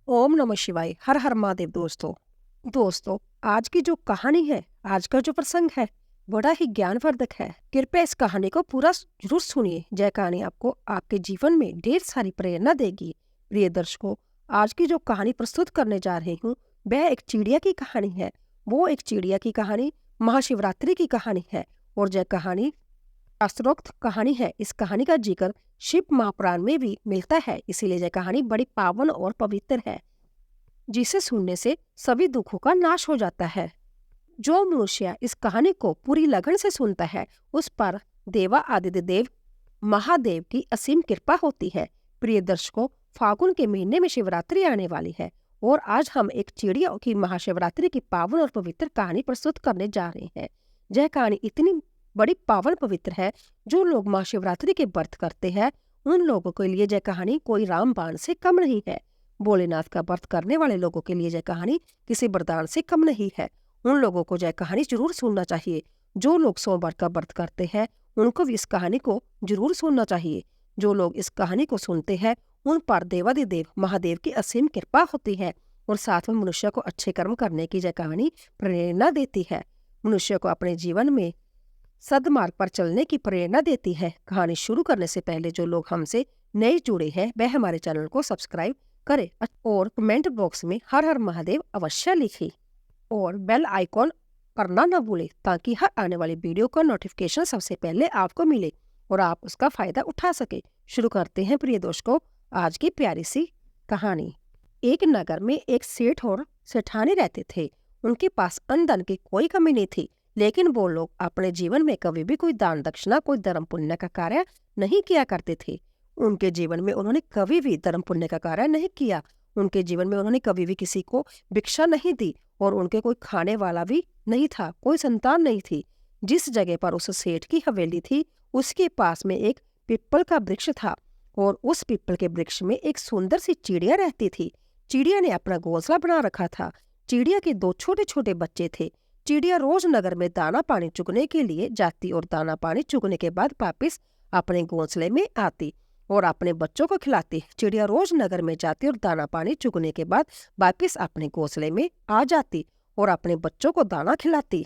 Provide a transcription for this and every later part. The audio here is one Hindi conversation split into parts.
ओम नमः शिवाय। हर हर महादेव। दोस्तों, आज की जो कहानी है, आज का जो प्रसंग है, बड़ा ही ज्ञानवर्धक है। कृपया इस कहानी को पूरा जरूर सुनिए। यह कहानी आपको आपके जीवन में ढेर सारी प्रेरणा देगी। प्रिय दर्शकों, आज की जो कहानी प्रस्तुत करने जा रही हूँ, वह एक चिड़िया की कहानी है। वो एक चिड़िया की कहानी महाशिवरात्रि की कहानी है और यह कहानी शास्त्रोक्त कहानी है। इस कहानी का जिक्र शिव महापुराण में भी मिलता है, इसीलिए यह कहानी बड़ी पावन और पवित्र है, जिसे सुनने से सभी दुखों का नाश हो जाता है। जो मनुष्य इस कहानी को पूरी लगन से सुनता है, उस पर देवा आदित्य देव महादेव की असीम कृपा होती है। प्रिय दर्शकों, फागुन के महीने में शिवरात्रि आने वाली है और आज हम एक चिड़िया की महाशिवरात्रि की पावन और पवित्र कहानी प्रस्तुत करने जा रहे हैं। यह कहानी इतनी बड़ी पावन पवित्र है, जो लोग महाशिवरात्रि के व्रत करते हैं, उन लोगों के लिए यह कहानी कोई रामबाण से कम नहीं है। भोलेनाथ का व्रत करने वाले लोगों के लिए यह कहानी किसी वरदान से कम नहीं है। उन लोगों को यह कहानी जरूर सुनना चाहिए। जो लोग सोमवार का व्रत करते हैं, उनको भी इस कहानी को जरूर सुनना चाहिए। जो लोग इस कहानी को सुनते हैं, उन पर देवादिदेव महादेव की असीम कृपा होती है और साथ में मनुष्य को अच्छे कर्म करने की यह कहानी प्रेरणा देती है। मनुष्य को अपने जीवन में सदमार्ग पर चलने की प्रेरणा देती है। कहानी शुरू करने से पहले जो लोग हमसे नए जुड़े हैं, वह हमारे चैनल को सब्सक्राइब करें और कमेंट बॉक्स में हर हर महादेव अवश्य लिखें और बेल आइकॉन करना न भूलें, ताकि हर आने वाली वीडियो का नोटिफिकेशन सबसे पहले आपको मिले और आप उसका फायदा उठा सके। शुरू करते हैं प्रिय दोस्तों आज की प्यारी सी कहानी। एक नगर में एक सेठ और सेठानी रहते थे। उनके पास अन्न धन की कोई कमी नहीं थी, लेकिन वो लोग अपने जीवन में कभी भी कोई दान दक्षिणा, कोई धर्म पुण्य का कार्य नहीं किया करते थे। उनके जीवन में उन्होंने कभी भी धर्म पुण्य का कार्य नहीं किया। उनके जीवन में उन्होंने कभी भी किसी को भिक्षा नहीं दी और उनके कोई खाने वाला भी नहीं था, कोई संतान नहीं थी। जिस जगह पर उस सेठ की हवेली थी, उसके पास में एक पीपल का वृक्ष था और उस पीपल के वृक्ष में एक सुंदर सी चिड़िया रहती थी। चिड़िया ने अपना घोंसला बना रखा था। चिड़िया के दो छोटे छोटे बच्चे थे। चिड़िया रोज नगर में दाना पानी चुगने के लिए जाती और दाना पानी चुगने के बाद वापिस अपने घोंसले में आती और अपने बच्चों को खिलाती। चिड़िया रोज नगर में जाती और दाना पानी चुगने के बाद वापिस अपने घोंसले में आ जाती और अपने बच्चों को दाना खिलाती।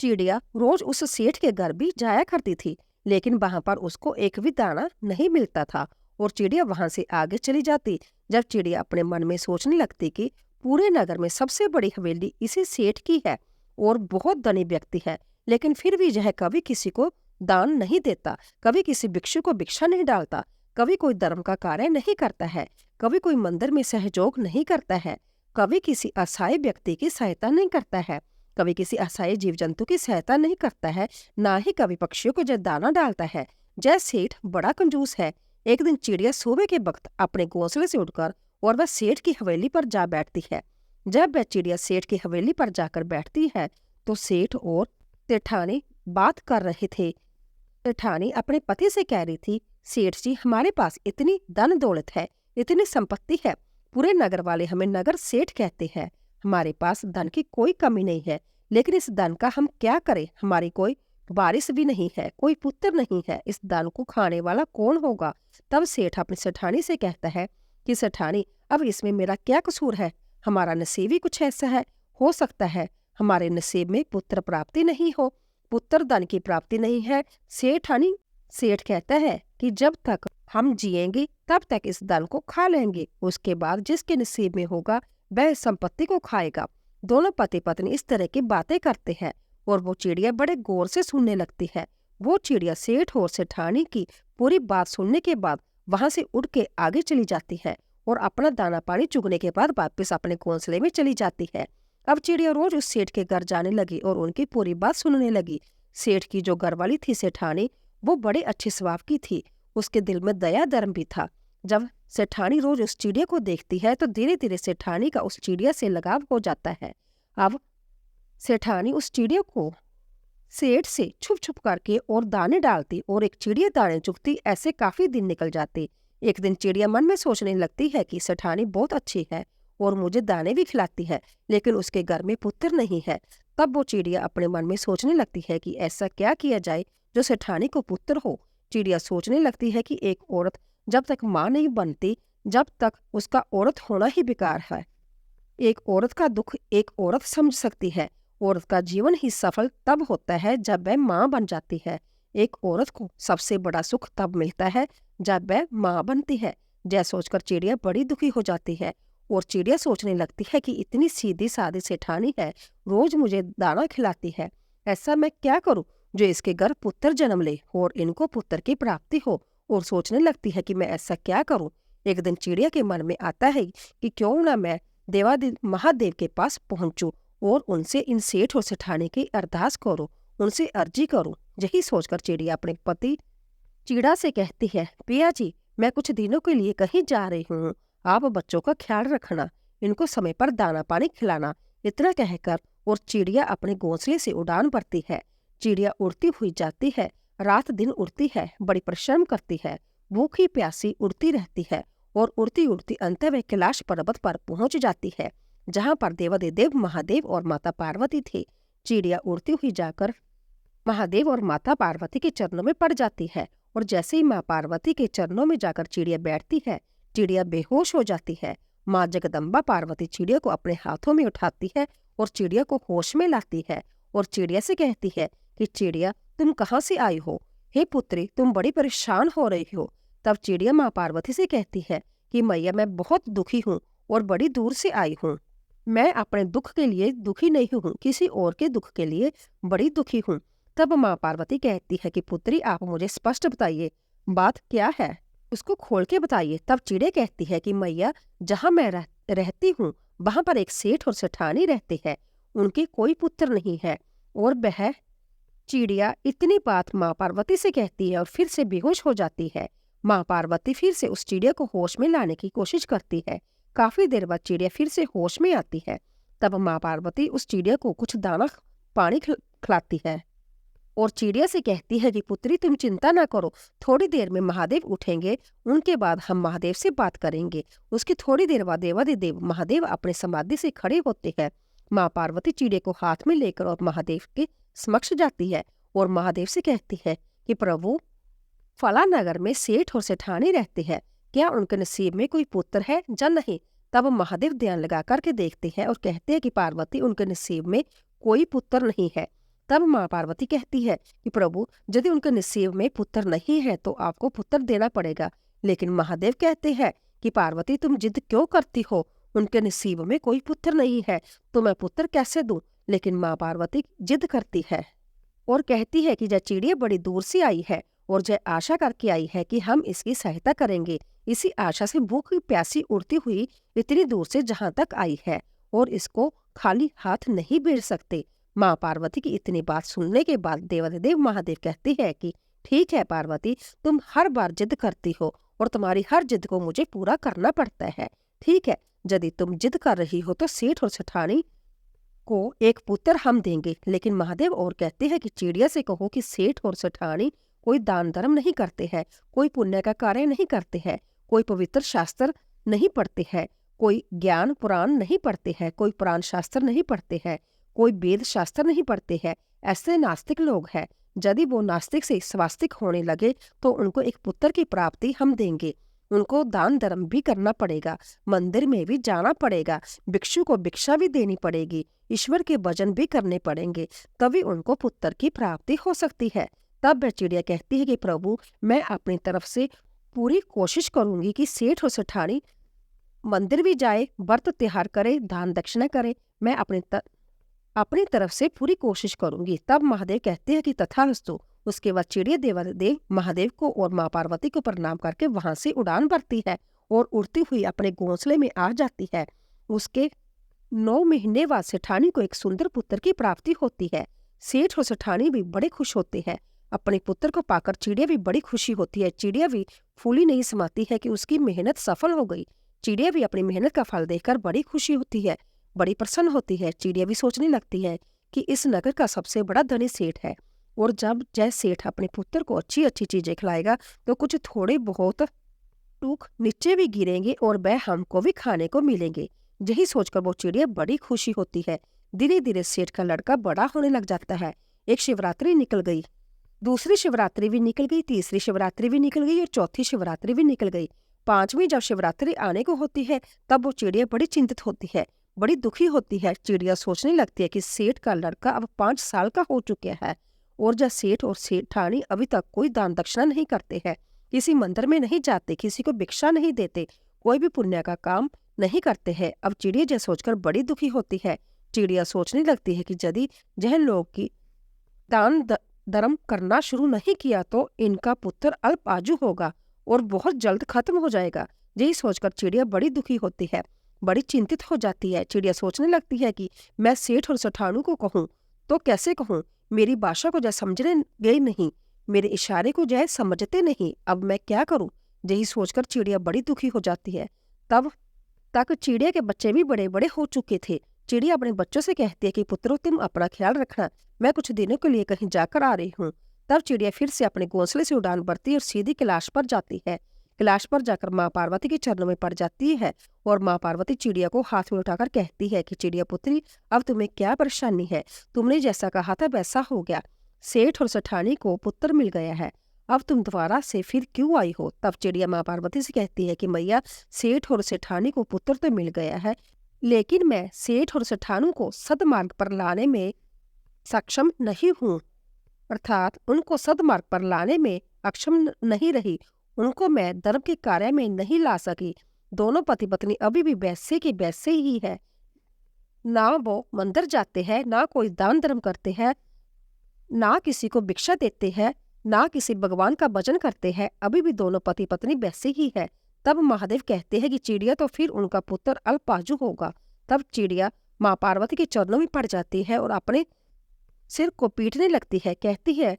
चिड़िया रोज उस सेठ के घर भी जाया करती थी, लेकिन वहां पर उसको एक भी दाना नहीं मिलता था और चिड़िया वहां से आगे चली जाती। जब चिड़िया अपने मन में सोचने लगती कि पूरे नगर में सबसे बड़ी हवेली इसी सेठ की है और बहुत धनी व्यक्ति है, लेकिन फिर भी यह कभी किसी को दान नहीं देता, कभी किसी भिक्षु को भिक्षा नहीं डालता, कभी कोई धर्म का कार्य नहीं करता है, कभी कोई मंदिर में सहयोग नहीं करता है, कभी किसी असहाय व्यक्ति की सहायता नहीं करता है, कभी किसी असहाय जीव जंतु की सहायता नहीं करता है, ना ही कभी पक्षियों को जय दाना डालता है। जय सेठ बड़ा कंजूस है। एक दिन चिड़िया सुबह के वक्त अपने घोंसले से उठकर और वह सेठ की हवेली पर जा बैठती है। जब वह चिड़िया सेठ की हवेली पर जाकर बैठती है, तो सेठ और सेठानी बात कर रहे थे। सेठानी अपने पति से कह रही थी, सेठ जी, हमारे पास इतनी धन दौलत है, इतनी संपत्ति है, पूरे नगर वाले हमें नगर सेठ कहते हैं। हमारे पास धन की कोई कमी नहीं है, लेकिन इस धन का हम क्या करें? हमारी कोई वारिस भी नहीं है, कोई पुत्र नहीं है, इस धन को खाने वाला कौन होगा? तब सेठ अपनी सेठानी से कहता है कि सेठानी, अब इसमें मेरा क्या कसूर है? हमारा नसीब ही कुछ ऐसा है। हो सकता है हमारे नसीब में पुत्र प्राप्ति नहीं हो, पुत्र धन की प्राप्ति नहीं है। सेठ कहता है कि जब तक हम जिएंगे तब तक इस धन को खा लेंगे, उसके बाद जिसके नसीब में होगा वह इस संपत्ति को खाएगा। दोनों पति पत्नी इस तरह की बातें करते हैं और वो चिड़िया बड़े गौर से सुनने लगती है। वो चिड़िया सेठ और सेठानी की पूरी बात सुनने के बाद वहां से उड़ के आगे चली जाती है और अपना दाना पानी चुगने के बाद वापस अपने घोंसले में चली जाती है। अब चिड़िया रोज उस सेठ के घर जाने लगी और उनकी पूरी बात सुनने लगी। सेठ की जो घरवाली थी सेठानी, वो बड़े अच्छे स्वभाव की थी। उसके दिल में दया धर्म भी था। जब सेठानी रोज उस चिड़िया को देखती है, तो धीरे धीरे सेठानी का उस चिड़िया से लगाव हो जाता है। अब सेठानी उस चिड़िया को सेठ से छुप छुप करके और दाने डालती और एक चिड़िया दाने चुगती। ऐसे काफी दिन निकल जाते। एक दिन चिड़िया मन में सोचने लगती है कि सेठानी बहुत अच्छी है और मुझे दाने भी खिलाती है, लेकिन उसके घर में पुत्र नहीं है। तब वो चिड़िया अपने मन में सोचने लगती है कि ऐसा क्या किया जाए जो सेठानी को पुत्र हो। चिड़िया सोचने लगती है कि एक औरत जब तक माँ नहीं बनती, जब तक उसका औरत होना ही बेकार है। एक औरत का दुख एक औरत समझ सकती है। औरत का जीवन ही सफल तब होता है जब वह माँ बन जाती है। एक औरत को सबसे बड़ा सुख तब मिलता है जब वह माँ बनती है। यह सोचकर चिड़िया बड़ी दुखी हो जाती है और चिड़िया सोचने लगती है कि इतनी सीधी सादी सेठानी है, रोज मुझे दाना खिलाती है। ऐसा मैं क्या करूं जो इसके घर पुत्र जन्म ले और इनको पुत्र की प्राप्ति हो। और सोचने लगती है कि मैं ऐसा क्या करूं। एक दिन चिड़िया के मन में आता है कि क्यों ना मैं देवादिदेव महादेव के पास पहुंचूं और उनसे इन सेठ और सेठानी की अरदास करूं, उनसे अर्जी करूं। यही सोचकर चिड़िया अपने पति चीड़ा से कहती है, पिया जी, मैं कुछ दिनों के लिए कहीं जा रही हूँ, आप बच्चों का ख्याल रखना, इनको समय पर दाना पानी खिलाना। इतना कहकर और चिड़िया अपने घोंसले से उड़ान भरती है। चिड़िया उड़ती हुई जाती है, रात दिन उड़ती है, बड़ी परिश्रम करती है, भूखी प्यासी उड़ती रहती है और उड़ती उड़ती अंत वह कैलाश पर्वत पर पहुंच जाती है, जहां पर देवादिदेव महादेव और माता पार्वती थे। चिड़िया उड़ती हुई जाकर महादेव और माता पार्वती के चरणों में पड़ जाती है और जैसे ही माँ पार्वती के चरणों में जाकर चिड़िया बैठती है, चिड़िया बेहोश हो जाती है। माँ जगदम्बा पार्वती चिड़िया को अपने हाथों में उठाती है और चिड़िया को होश में लाती है और चिड़िया से कहती है कि चिड़िया, तुम कहाँ से आई हो? हे पुत्री, तुम बड़ी परेशान हो रही हो। तब चिड़िया माँ पार्वती से कहती है कि मैया, मैं बहुत दुखी हूँ और बड़ी दूर से आई हूँ। मैं अपने दुख के लिए दुखी नहीं हूँ, किसी और के दुख के लिए बड़ी दुखी हूँ। तब माँ पार्वती कहती है कि पुत्री, आप मुझे स्पष्ट बताइए, बात क्या है, उसको खोल के बताइए। तब चिड़िया कहती है कि मैया, जहाँ मैं रहती हूँ वहां पर एक सेठ और सेठानी रहते हैं, उनके कोई पुत्र नहीं है। और वह चिड़िया इतनी बात माँ पार्वती से कहती है और फिर से बेहोश हो जाती है। माँ पार्वती फिर से उस चिड़िया को होश में लाने की कोशिश करती है। काफी देर बाद चिड़िया फिर से होश में आती है। तब माँ पार्वती उस चिड़िया को कुछ दाना पानी खिलाती है और चिड़िया से कहती है कि पुत्री, तुम चिंता ना करो, थोड़ी देर में महादेव उठेंगे, उनके बाद हम महादेव से बात करेंगे। उसकी थोड़ी देर बाद देवादिदेव महादेव अपने समाधि से खड़े होते हैं। माँ पार्वती चिड़िया को हाथ में लेकर और महादेव के समक्ष जाती है और महादेव से कहती है कि प्रभु, फला नगर में सेठ और सेठानी रहते हैं, क्या उनके नसीब में कोई पुत्र है या नहीं? तब महादेव ध्यान लगा करके देखते हैं और कहते हैं कि पार्वती, उनके नसीब में कोई पुत्र नहीं है। तब माँ पार्वती कहती है कि प्रभु, यदि उनके नसीब में पुत्र नहीं है तो आपको पुत्र देना पड़ेगा। लेकिन महादेव कहते हैं कि पार्वती, तुम जिद क्यों करती हो, उनके नसीब में कोई पुत्र नहीं है तो मैं पुत्र कैसे दूं? लेकिन माँ पार्वती जिद करती है और कहती है कि जय चिड़िया बड़ी दूर से आई है और जय आशा करके आई है कि हम इसकी सहायता करेंगे। इसी आशा से भूखी प्यासी उड़ती हुई इतनी दूर से जहां तक आई है और इसको खाली हाथ नहीं भेज सकते। माँ पार्वती की इतनी बात सुनने के बाद देवादिदेव महादेव कहते हैं कि ठीक है पार्वती, तुम हर बार जिद करती हो और तुम्हारी हर जिद को मुझे पूरा करना पड़ता है। ठीक है, यदि तुम जिद कर रही हो तो सेठ और सेठानी को एक पुत्र हम देंगे। लेकिन महादेव और कहते हैं कि चिड़िया से कहो कि सेठ और सेठानी कोई दान धर्म नहीं करते हैं, कोई पुण्य का कार्य नहीं करते हैं, कोई पवित्र शास्त्र नहीं पढ़ते हैं, कोई ज्ञान पुराण नहीं पढ़ते हैं, कोई पुराण शास्त्र नहीं पढ़ते हैं, कोई वेद शास्त्र नहीं पढ़ते हैं। ऐसे नास्तिक लोग हैं। यदि वो नास्तिक से स्वास्तिक होने लगे तो उनको एक पुत्र की प्राप्ति हम देंगे। उनको दान धर्म भी करना पड़ेगा, मंदिर में भी जाना पड़ेगा, भिक्षु को भिक्षा भी देनी पड़ेगी, ईश्वर के भजन भी करने पड़ेंगे, तभी उनको पुत्र की प्राप्ति हो सकती है। तब वह चिड़िया कहती है कि प्रभु, मैं अपनी तरफ से पूरी कोशिश करूंगी कि सेठ और सेठानी मंदिर भी जाए, व्रत त्योहार करे, दान दक्षिणा करे। मैं अपनी तरफ से पूरी कोशिश करूंगी। तब महादेव कहते हैं कि तथास्तु। उसके बाद चिड़िया देवादेव महादेव को और माँ पार्वती को प्रणाम करके वहां से उड़ान भरती है और उड़ती हुई अपने घोंसले में आ जाती है। उसके 9 महीने बाद सेठानी को एक सुंदर पुत्र की प्राप्ति होती है। सेठ और सेठानी भी बड़े खुश होते हैं। अपने पुत्र को पाकर चिड़िया भी बड़ी खुशी होती है। चिड़िया भी फूली नहीं समाती है कि उसकी मेहनत सफल हो गई। चिड़िया भी अपनी मेहनत का फल देखकर बड़ी खुशी होती है, बड़ी प्रसन्न होती है। चिड़िया भी सोचने लगती है कि इस नगर का सबसे बड़ा धनी सेठ है और जब जय सेठ अपने पुत्र को अच्छी अच्छी चीजें खिलाएगा तो कुछ थोड़े बहुत टूक नीचे भी गिरेंगे और वह हमको भी खाने को मिलेंगे। यही सोचकर वो चिड़िया बड़ी खुशी होती है। धीरे धीरे सेठ का लड़का बड़ा होने लग जाता है। एक शिवरात्रि निकल गई, दूसरी शिवरात्रि भी निकल गई, तीसरी शिवरात्रि भी निकल गई और चौथी शिवरात्रि भी निकल गई। 5वीं जब शिवरात्रि आने को होती है तब वो चिड़िया बड़ी चिंतित होती है, बड़ी दुखी होती है। चिड़िया सोचने लगती है कि सेठ का लड़का अब 5 साल का हो चुका है और जब सेठ और सेठानी अभी तक कोई दान दक्षिणा नहीं करते हैं, किसी मंदिर में नहीं जाते, किसी को भिक्षा नहीं देते, कोई भी पुण्य का काम नहीं करते हैं। अब चिड़िया यह सोचकर बड़ी दुखी होती है। चिड़िया सोचने लगती है कि यदि यह लोग की दान धर्म करना शुरू नहीं किया तो इनका पुत्र अल्प आयु होगा और बहुत जल्द खत्म हो जाएगा। यही सोचकर चिड़िया बड़ी दुखी होती है, बड़ी चिंतित हो जाती है। चिड़िया सोचने लगती है कि मैं सेठ और सेठानू को कहूँ तो कैसे कहूँ, मेरी भाषा को जय समझने गए नहीं, मेरे इशारे को जय समझते नहीं, अब मैं क्या करूँ। यही सोचकर चिड़िया बड़ी दुखी हो जाती है। तब तक चिड़िया के बच्चे भी बड़े बड़े हो चुके थे। चिड़िया अपने बच्चों से कहती है कि पुत्रों तुम अपना ख्याल रखना, मैं कुछ दिनों के लिए कहीं जाकर आ रही हूँ। तब चिड़िया फिर से अपने घोंसले से उड़ान भरती और सीधी कैलाश पर जाती है। कैलाश पर जाकर माँ पार्वती के चरणों में पड़ जाती है और माँ पार्वती चिड़िया को हाथ में उठाकर कहती है कि चिड़िया पुत्री, अब तुम्हें क्या परेशानी है, तुमने जैसा कहा था वैसा हो गया, सेठ और सेठानी को पुत्र मिल गया है, अब तुम दोबारा से फिर क्यों आई हो। तब चिड़िया माँ पार्वती से कहती है कि मैया, सेठ और सेठानी को पुत्र तो मिल गया है, लेकिन मैं सेठ और सेठानू को सदमार्ग पर लाने में सक्षम नहीं हूँ, अर्थात उनको सदमार्ग पर लाने में अक्षम नहीं रही, उनको मैं धर्म के कार्य में नहीं ला सकी। दोनों पति पत्नी अभी भी वैसे के वैसे ही है, ना वो मंदिर जाते हैं, ना कोई दान धर्म करते हैं, ना किसी को भिक्षा देते हैं, ना किसी भगवान का भजन करते हैं, अभी भी दोनों पति पत्नी वैसे ही है। तब महादेव कहते हैं कि चिड़िया तो फिर उनका पुत्र अल्पायु होगा। तब चिड़िया माँ पार्वती के चरणों में पड़ जाती है और अपने सिर को पीटने लगती है, कहती है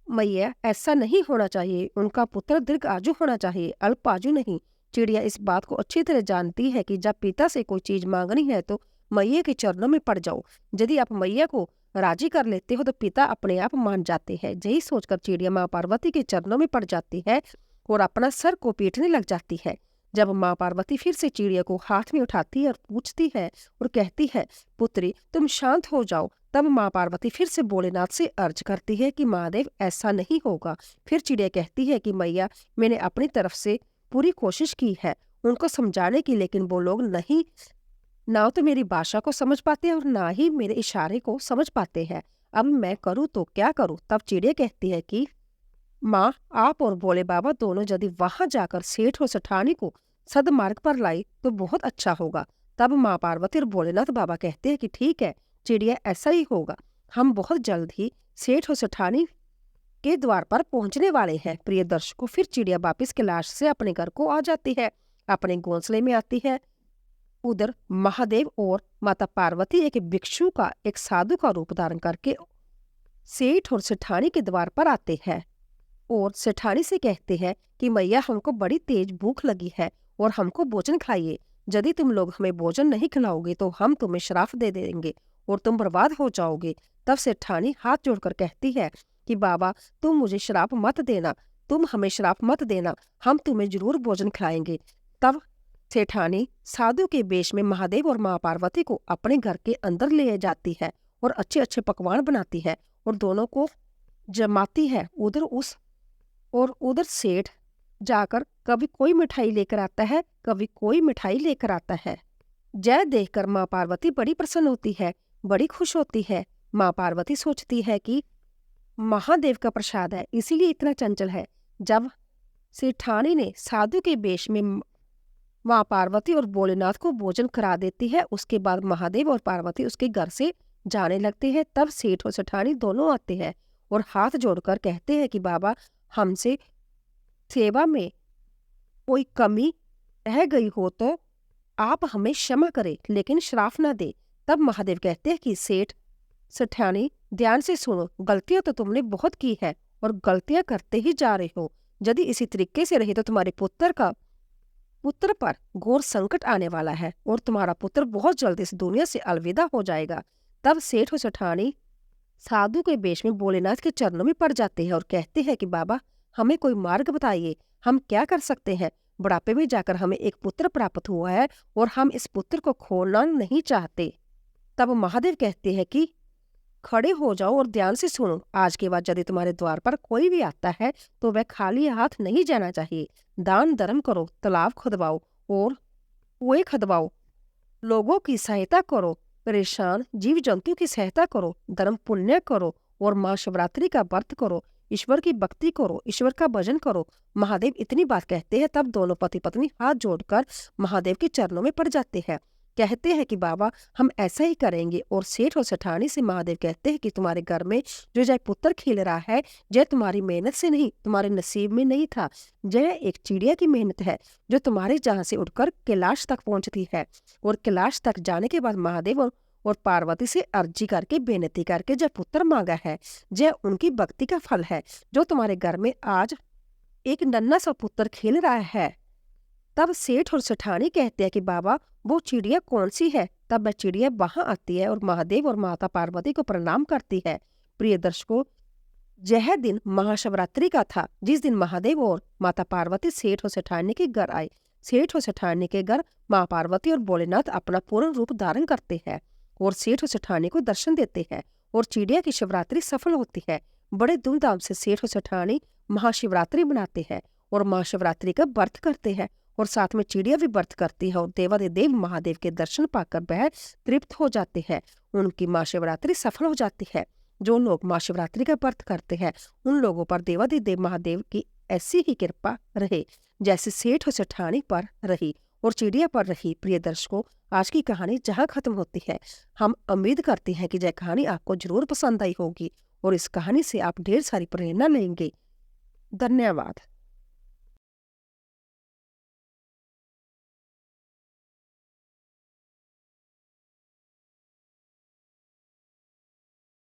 मैया ऐसा नहीं होना चाहिए, उनका पुत्र दीर्घ आयु होना चाहिए, अल्पायु नहीं। चिड़िया इस बात को अच्छी तरह जानती है कि जब पिता से कोई चीज मांगनी है तो मैया के चरणों में पड़ जाओ, यदि आप मैया को राजी कर लेते हो तो पिता अपने आप मान जाते हैं। यही सोचकर चिड़िया माँ पार्वती के चरणों में पड़ जाती है और अपना सर को पीटने लग जाती है। जब माँ पार्वती फिर से चिड़िया को हाथ में उठाती है और पूछती है और कहती है पुत्री तुम शांत हो जाओ, तब माँ पार्वती फिर से भोलेनाथ से अर्ज करती है कि महादेव ऐसा नहीं होगा। फिर चिड़िया कहती है कि मैया मैंने अपनी तरफ से पूरी कोशिश की है उनको समझाने की, लेकिन वो लोग नहीं, ना तो मेरी भाषा को समझ पाते हैं और ना ही मेरे इशारे को समझ पाते हैं, अब मैं करूँ तो क्या करूँ। तब चिड़िया कहती है कि माँ आप और भोले बाबा दोनों यदि वहां जाकर सेठ और सेठानी को सदमार्ग पर लाई तो बहुत अच्छा होगा। तब माँ पार्वती और भोलेनाथ बाबा कहते हैं कि ठीक है चिड़िया ऐसा ही होगा, हम बहुत जल्द ही सेठ और सेठानी के द्वार पर पहुंचने वाले हैं। प्रिय दर्शकों, फिर चिड़िया वापिस कैलाश से अपने घर को आ जाती है, अपने घोंसले में आती है। उधर महादेव और माता पार्वती एक भिक्षु का, एक साधु का रूप धारण करके सेठ और सेठानी के द्वार पर आते हैं और सेठानी से कहते हैं कि मैया हमको बड़ी तेज भूख लगी है और हमको भोजन खिलाइए, यदि तुम लोग हमें भोजन नहीं खिलाओगे तो हम तुम्हें श्राप दे देंगे और तुम बर्बाद हो जाओगे। तब सेठानी हाथ जोड़कर कहती है कि बाबा तुम मुझे श्राप मत देना, तुम हमें श्राप मत देना, हम तुम्हें जरूर भोजन खिलाएंगे। तब सेठानी साधु के वेश में महादेव और माँ पार्वती को अपने घर के अंदर ले जाती है और अच्छे अच्छे पकवान बनाती है और दोनों को जमाती है। उधर सेठ जाकर कभी कोई मिठाई लेकर आता है, कभी कोई मिठाई लेकर आता है। जय देखकर माँ पार्वती बड़ी प्रसन्न होती है, बड़ी खुश होती है। माँ पार्वती सोचती है कि महादेव का प्रसाद है इसीलिए इतना चंचल है। जब सेठानी ने साधु के वेश में माँ पार्वती और भोलेनाथ को भोजन करा देती है, उसके बाद महादेव और पार्वती उसके घर से जाने लगते हैं। तब सेठ और सेठानी दोनों आते हैं और हाथ जोड़कर कहते हैं कि बाबा हमसे सेवा में कोई कमी रह गई हो तो आप हमें क्षमा करें, लेकिन श्राप न दे। तब महादेव कहते हैं कि सेठ सेठानी ध्यान से सुनो, गलतियां तो तुमने बहुत की है और गलतियां करते ही जा रहे हो, यदि इसी तरीके से रहे तो तुम्हारे पुत्र पर घोर संकट आने वाला है और तुम्हारा पुत्र बहुत जल्द इस दुनिया से अलविदा हो जाएगा। तब सेठ और सेठानी साधु के वेश में भोलेनाथ के चरणों में पड़ जाते हैं और कहते हैं कि बाबा हमें कोई मार्ग बताइए, हम क्या कर सकते हैं, बुढ़ापे में जाकर हमें एक पुत्र प्राप्त हुआ है और हम इस पुत्र को खोना नहीं चाहते। तब महादेव कहते हैं कि खड़े हो जाओ और ध्यान से सुनो। आज के बाद यदि तुम्हारे द्वार पर कोई भी आता है तो वह खाली हाथ नहीं जाना चाहिए। दान धर्म करो, तालाब खुदवाओ और कुएं खुदवाओ, लोगों की सहायता करो, परेशान जीव जंतु की सहायता करो, धर्म पुण्य करो और महाशिवरात्रि का व्रत करो, ईश्वर की भक्ति करो, ईश्वर का भजन करो। महादेव इतनी बात कहते हैं, तब दोनों पति पत्नी हाथ जोड़कर महादेव के चरणों में पड़ जाते हैं। कहते हैं कि बाबा हम ऐसा ही करेंगे। और सेठ और सेठानी से महादेव कहते हैं कि तुम्हारे घर में जो जय पुत्र खिल रहा है, जय तुम्हारी मेहनत से नहीं, तुम्हारे नसीब में नहीं था। जय एक चिड़िया की मेहनत है जो तुम्हारे जहां से उड़कर कैलाश तक पहुंचती है। और कैलाश तक जाने के बाद महादेव और पार्वती से अर्जी करके बेनती करके जय पुत्र मांगा है। जय उनकी भक्ति का फल है जो तुम्हारे घर में आज एक नन्हा सा पुत्र खेल रहा है। तब सेठ और सेठानी कहते हैं कि बाबा वो चिड़िया कौन सी है। तब वह चिड़िया वहां आती है और महादेव और माता पार्वती को प्रणाम करती है। प्रिय दर्शकों, यह दिन महाशिवरात्रि का था जिस दिन महादेव और माता पार्वती सेठ और सेठानी के घर आए। सेठ और सेठानी के घर माँ पार्वती और भोलेनाथ अपना पूर्ण रूप धारण करते हैं और सेठ और सेठानी को दर्शन देते हैं और चिड़िया की शिवरात्रि सफल होती है। बड़े धूमधाम से सेठ और सेठानी महाशिवरात्रि मनाते हैं और महाशिवरात्रि का व्रत करते हैं और साथ में चिड़िया भी व्रत करती है और देवादिदेव महादेव के दर्शन पाकर वह तृप्त हो जाते हैं। उनकी महाशिवरात्रि सफल हो जाती है। जो लोग महाशिवरात्रि का व्रत करते हैं उन लोगों पर देवादिदेव महादेव की ऐसी ही कृपा रहे जैसे सेठ और सेठानी पर रही और चिड़िया पर रही। प्रिय दर्शकों, आज की कहानी जहाँ खत्म होती है, हम उम्मीद करते हैं कि यह कहानी आपको जरूर पसंद आई होगी और इस कहानी से आप ढेर सारी प्रेरणा लेंगे। धन्यवाद।